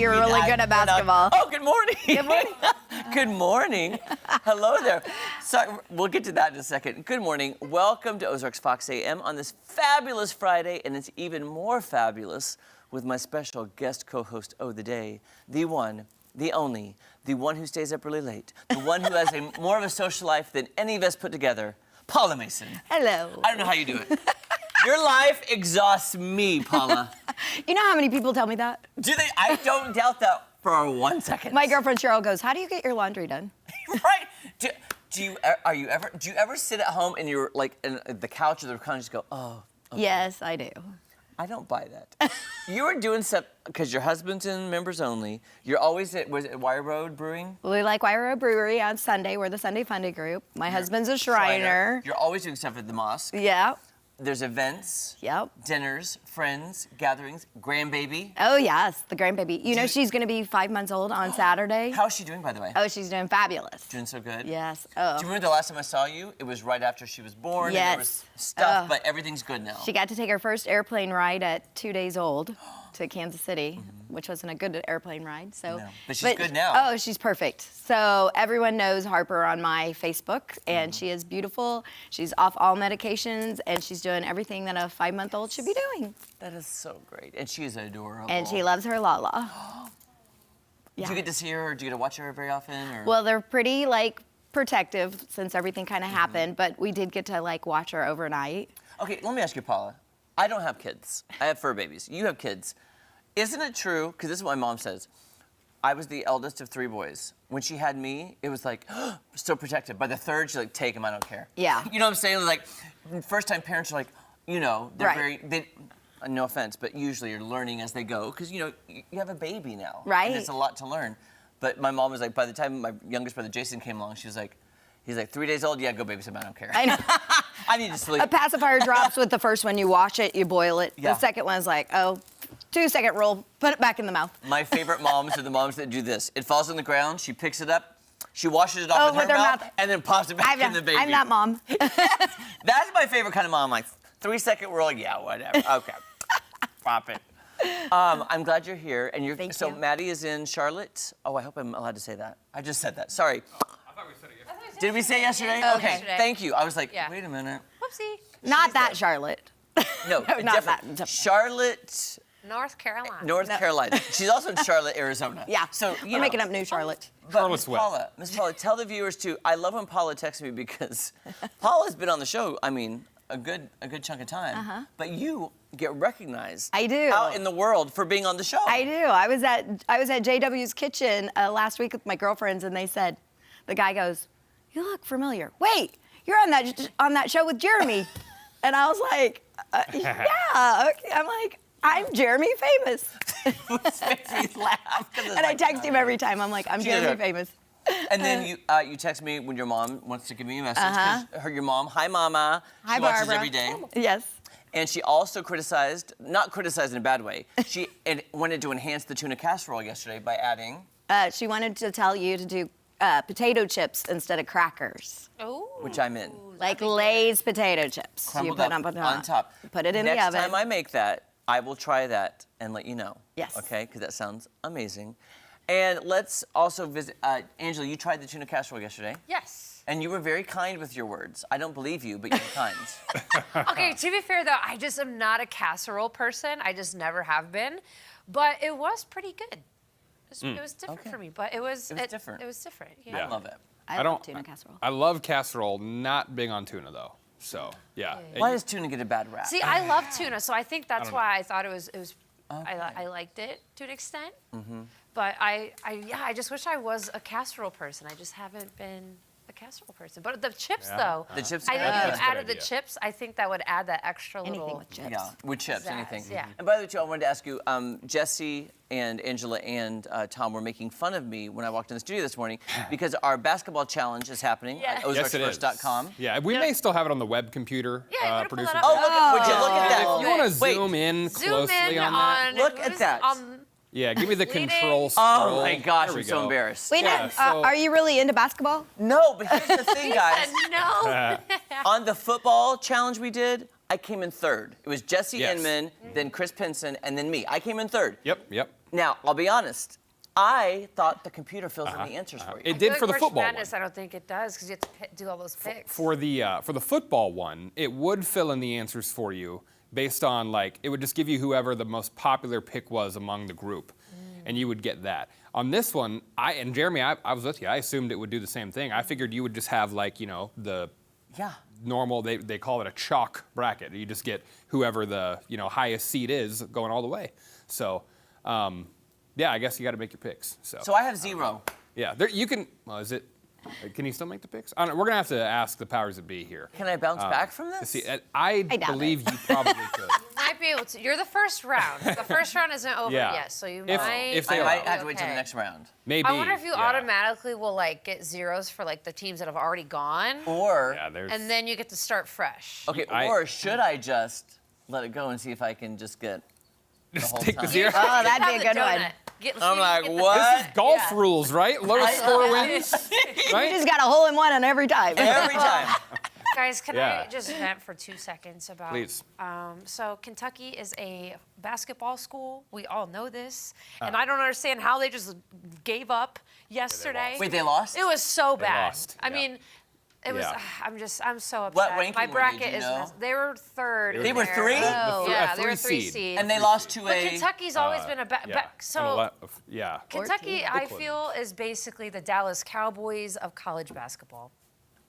you're really good at basketball. Oh, good morning. Good morning. Good morning. Hello there. So we'll get to that in a second. Good morning. Welcome to Ozarks Fox AM on this fabulous Friday, and it's even more fabulous with my special guest co-host of the day, the one, the only, the one who stays up really late, the one who has more of a social life than any of us put together, Paula Mason. Hello. I don't know how you do it. Your life exhausts me, Paula. You know how many people tell me that? Do they? I don't doubt that for 1 second. My girlfriend Cheryl goes, "How do you get your laundry done?" Right? Do you ever sit at home and you're like in the couch or the recliner and just go, oh? Okay. Yes, I do. I don't buy that. You were doing stuff because your husband's in members only. You're always at, was it Wire Road Brewing? We like Wire Road Brewery on Sunday. We're the Sunday Funday group. My husband's a Shriner. You're always doing stuff at the mosque. Yeah. There's events, Yep. dinners, friends, gatherings, grandbaby. Oh, yes, the grandbaby. You know she's going to be 5 months old on Saturday. How's she doing, by the way? Oh, she's doing fabulous. Doing so good? Yes. Oh. Do you remember the last time I saw you? It was right after she was born. Yes. And there was stuff, but everything's good now. She got to take her first airplane ride at 2 days old to Kansas City, which wasn't a good airplane ride. So, no. But she's good now. Oh, she's perfect. So everyone knows Harper on my Facebook, and she is beautiful. She's off all medications, and she's doing everything that a 5-month-old should be doing. That is so great. And she is adorable. And she loves her Lala. Do you get to see her, or do you get to watch her very often? Or? Well, they're pretty, protective since everything kind of happened, but we did get to, watch her overnight. Okay, let me ask you, Paula. I don't have kids. I have fur babies. You have kids. Isn't it true, because this is what my mom says, I was the eldest of 3 boys. When she had me, it was like, so protective. By the third, she's like, take him, I don't care. Yeah. You know what I'm saying? Like, first-time parents are like, you know, they're Right. no offense, but usually you're learning as they go, because, you know, you have a baby now. Right. And it's a lot to learn. But my mom was like, by the time my youngest brother, Jason, came along, she was like, he's like, 3 days old? Yeah, go babysit him, I don't care. I know. I need to sleep. A pacifier drops with the first one. You wash it, you boil it. Yeah. The second one's like, 2-second rule, put it back in the mouth. My favorite moms are the moms that do this. It falls on the ground, she picks it up, she washes it off with her mouth, and then pops it back in the baby. I'm that mom. That's my favorite kind of mom, like 3-second rule, yeah, whatever, okay. Pop it. I'm glad you're here, and you're, Thank so you. Maddie is in Charlotte. Oh, I hope I'm allowed to say that. I just said that, sorry. I thought we said it yesterday. Did we say yesterday? Oh, Okay, yesterday. thank you. I was like, Yeah. wait a minute. Whoopsie. Not that Charlotte. No, not different. that. Charlotte, North Carolina. North Carolina. She's also in Charlotte, Arizona. Yeah. So, We're making up new Charlotte. But Miss Paula, tell the viewers too. I love when Paula texts me because Paula's been on the show. I mean, a good chunk of time. But you get recognized. I do. Out in the world for being on the show. I do. I was at JW's kitchen last week with my girlfriends, and they said, the guy goes, "You look familiar. Wait, you're on that show with Jeremy." And I was like, yeah. Okay. I'm like, I'm Jeremy Famous. Which makes me laugh. And I text him every time. I'm like, I'm Jeremy Famous. And then you text me when your mom wants to give me a message. 'Cause your mom, hi mama. Hi, she watches Barbara. every day. Yes. And she also criticized, not criticized in a bad way, she wanted to enhance the tuna casserole yesterday by adding. She wanted to tell you to do potato chips instead of crackers. Oh. Which I'm in. Like Lay's potato chips. Crumbled you put up them on top. Put it in the Next oven. time I make that, I will try that and let you know. Yes. Okay, because that sounds amazing. And let's also visit, Angela, you tried the tuna casserole yesterday. Yes. And you were very kind with your words. I don't believe you, but you were kind. Okay, to be fair though, I just am not a casserole person. I just never have been. But it was pretty good. It was different for me, but it was different. It was different. Yeah. I love it. I love tuna casserole. I love casserole, not big on tuna though. So yeah. Why does tuna get a bad rap? See, I love tuna, so I think that's why I thought it was I liked it to an extent. But I just wish I was a casserole person. I just haven't been a casserole person. But the chips though. The chips I are think good. if That's you a added good the idea. chips, I think that would add that extra Anything little. with chips. Yeah, with chips, Zazz, anything. yeah. And by the way, too, I wanted to ask you, Jesse and Angela and Tom were making fun of me when I walked in the studio this morning because our basketball challenge is happening at Yes, it is. OzarksFirst.com. Yeah, we may still have it on the web computer. Yeah, you wanna pull producer that up? Oh, look, would you look at that? If you want to Wait. zoom in Zoom closely in on that. Look at who's that. Yeah, give me the Leading. control scroll. Oh my gosh, There we I'm so go. embarrassed. Wait, Yeah, so- are you really into basketball? No, but here's the thing, guys. No. On the football challenge we did, I came in third. It was Jesse Yes. Inman, then Chris Pinson, and then me. I came in third. Yep. Now, I'll be honest. I thought the computer fills in the answers for you. It did for the football Madness, one. I don't think it does because you have to do all those picks. For the football one, it would fill in the answers for you based on like it would just give you whoever the most popular pick was among the group, and you would get that. On this one, and Jeremy, I was with you. I assumed it would do the same thing. I figured you would just have like the normal. They call it a chalk bracket. You just get whoever the highest seed is going all the way. So. Yeah, I guess you got to make your picks. So I have 0. Yeah, you can. Well, is it? Can you still make the picks? I don't know, we're gonna have to ask the powers that be here. Can I bounce back from this? See, I believe you probably could. You might be able to. You're the first round. The first round isn't over yet, so you might. If they I are. might have to wait till the next round. Maybe. I wonder if you yeah. automatically will like get zeros for like the teams that have already gone, Or and then you get to start fresh. okay, or should I just let it go and see if I can just get Just whole take the time. zero. Oh, that'd be Have a the good one. donut. I'm like, This what? is golf Yeah. rules, right? Lowest score wins, You right? just got a hole in one on every time. Every time. Guys, can Yeah. I just vent for 2 seconds about? Please. So Kentucky is a basketball school. We all know this, and I don't understand how they just gave up yesterday. Wait, they lost? It was so bad. lost, I yeah. mean, it was. Yeah. I'm so upset. What ranking My were they, bracket do you is. know? They were third. They were there. 3? Oh, A yeah, they were three 3 seed. seed. And they lost to But a. Kentucky's always been a so. Yeah. Kentucky, I Brooklyn. feel, is basically the Dallas Cowboys of college basketball.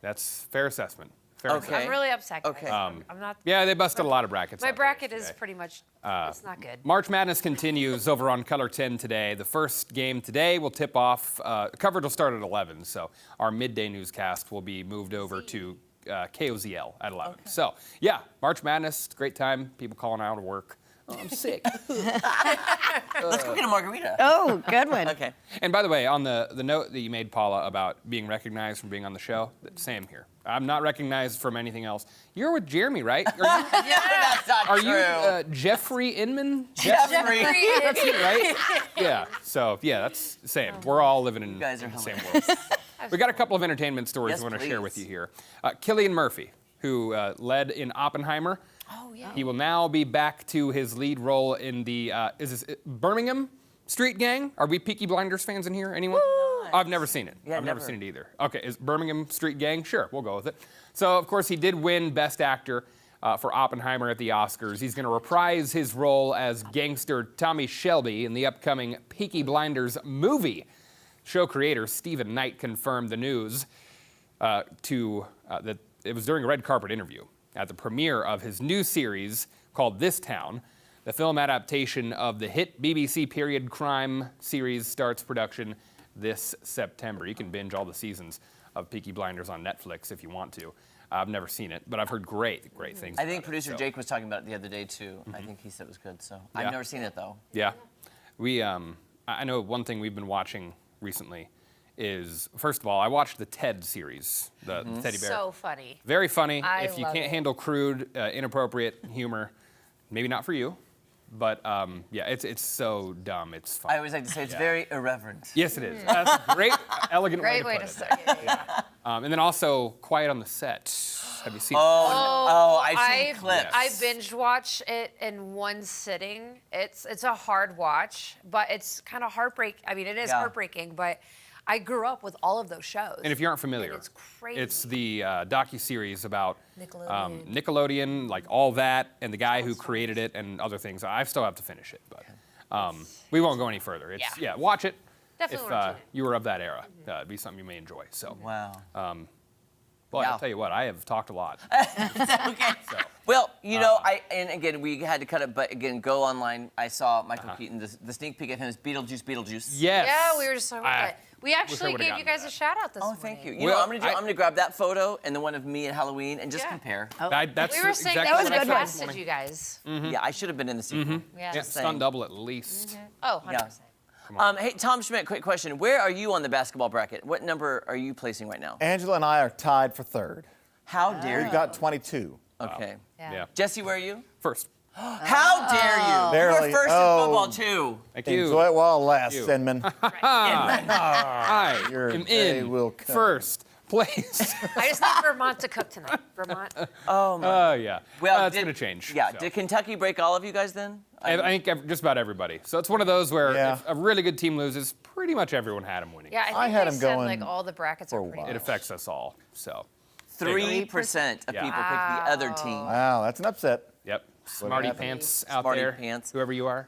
That's fair assessment. Fair Okay. assessment. I'm really upset, guys. Okay. I'm not. Yeah, they busted a lot of brackets. My out there bracket is yesterday. pretty much. It's not good. March Madness continues over on Color 10 today. The first game today will tip off. Coverage will start at 11, so our midday newscast will be moved over to KOZL at 11. Okay. So, yeah, March Madness, great time. People calling out of work. Oh, I'm sick. Let's go get a margarita. Oh, good one. Okay. And by the way, on the note that you made, Paula, about being recognized from being on the show, same here. I'm not recognized from anything else. You're with Jeremy, right? Are you, That's not are true. you Jeffrey Inman? Jeffrey. That's it, right? Yeah. So, yeah, that's the same. We're all living in guys are the same world. We got a couple of entertainment stories Yes, we want to share please. with you here. Cillian Murphy, who led in Oppenheimer. Oh yeah. He will now be back to his lead role in the Birmingham Street Gang. Are we Peaky Blinders fans in here? Anyone? I've never seen it. Yeah, I've never never. seen it either. Okay, is Birmingham Street Gang? Sure, we'll go with it. So, of course, he did win Best Actor for Oppenheimer at the Oscars. He's going to reprise his role as gangster Tommy Shelby in the upcoming Peaky Blinders movie. Show creator Stephen Knight confirmed the news that it was during a red carpet interview at the premiere of his new series called This Town. The film adaptation of the hit BBC period crime series starts production this September. You can binge all the seasons of Peaky Blinders on Netflix if you want to. I've never seen it, but I've heard great things I about think it, producer so. Jake was talking about it the other day too. I think he said it was good. So Yeah. I've never seen it though. Yeah. I know one thing we've been watching recently is, first of all, I watched the Ted series, the teddy bear. So funny. Very funny. I If you love can't it. handle crude, inappropriate humor, maybe not for you. But yeah, it's so dumb. It's fun. I always like to say it's very irreverent. Yes, it is. That's a great, elegant Great way way to to put it. start it. And then also Quiet on the Set. Have you seen? I've seen clips. I binge watch it in one sitting. It's a hard watch, but it's kind of heartbreaking. I mean, it is Yeah. heartbreaking, but I grew up with all of those shows. And if you aren't familiar, it's crazy. it's the docuseries about Nickelodeon. Nickelodeon, like all that, and the guy who created it and other things. I still have to finish it, but we won't go any further. It's, Yeah. watch it. Definitely if watch it. you were of that era. It'd be something you may enjoy. So, Wow. well, Yeah. I'll tell you what, I have talked a lot. Okay. So, Well, you know, and again, we had to cut it, but again, go online. I saw Michael Keaton, the sneak peek of him is Beetlejuice. yes. Yeah, we were just talking about that. We actually would've gave you gotten guys to a that. shout out this Oh, morning. thank you. You Well, know, I'm gonna grab that photo and the one of me at Halloween and just Yeah. compare. That's We were saying exactly that was what a I good thought message, this morning. you guys. Yeah, I should have been in the sequel. Yeah. Yeah, saying. stunt double at least. Oh, 100%. Hey, Tom Schmidt, quick question. Where are you on the basketball bracket? What number are you placing right now? Angela and I are tied for third. How dare you? We've got 22. Okay. Yeah. Jesse, where are you? First. How dare you? Barely. You're first Oh. in football, too. Thank you. Enjoy it while it lasts, You. Sinman. I Your am day in will come. first place. I just need Vermont to cook tonight. Vermont. Oh, yeah. Well, it's going to change. Yeah. so. Did Kentucky break all of you guys then? I think just about everybody. So it's one of those where Yeah. if a really good team loses, pretty much everyone had them winning. Yeah, I think I had they him said going like all the brackets are for a pretty while. It affects us all. So 3% of Yeah. people pick the other team. Wow, that's an upset. yep, smarty happened? pants out Smarty there, pants. whoever you are.